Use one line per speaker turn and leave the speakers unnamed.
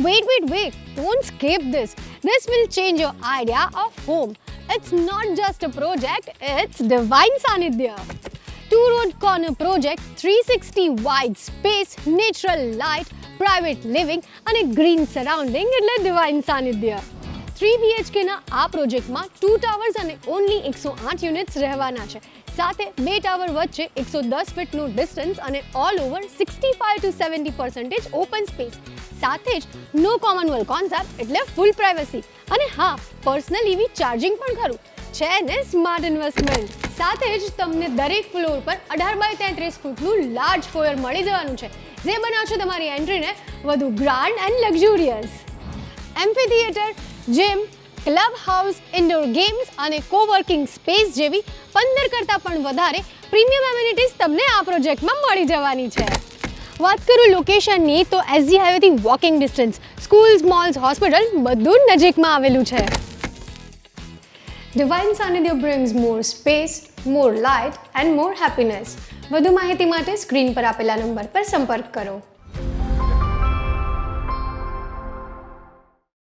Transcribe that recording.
Wait. Don't skip this. This will change your idea of home. It's not just a project, it's Divine Sanidhya. 2 road corner project, 360 wide space, natural light, private living અને green surrounding એટલે Divine Sanidhya. 3 BHK ના આ પ્રોજેક્ટમાં 2 towers અને only 108 units રહેવાના છે. સાથે 2 tower વચ્ચે 110 ફીટનું ડિસ્ટન્સ અને all over 65 to 70% open space. સાથે જ નો કોમન વોલ કોન્સેપ્ટ એટલે ફૂલ પ્રાઇવસી. અને હા, પર્સનલ EV ચાર્જિંગ પણ ખરું છે ને સ્માર્ટ ઇન્વેસ્ટમેન્ટ. સાથે જ તમને દરેક ફ્લોર પર 18x33 ફૂટનું લાર્જ ફોયર મળી જવાનું છે, જે બનાવશે તમારી એન્ટ્રીને વધુ grand and luxurious. Amphitheatre, gym, clubhouse, indoor games અને કોવર્કિંગ સ્પેસ જેવી 15 કરતાં પણ વધારે પ્રીમિયમ એમિનિટીઝ તમને આ પ્રોજેક્ટમાં મળી જવાની છે. વાત કરું લોકેશનની તો SG હાઈવેથી walking distance, schools, malls, hospital બધું નજીકમાં આવેલું છે. Divine Sanidhya brings more space, more light and more happiness. વધુ માહિતી માટે સ્ક્રીન પર આપેલા નંબર પર સંપર્ક કરો.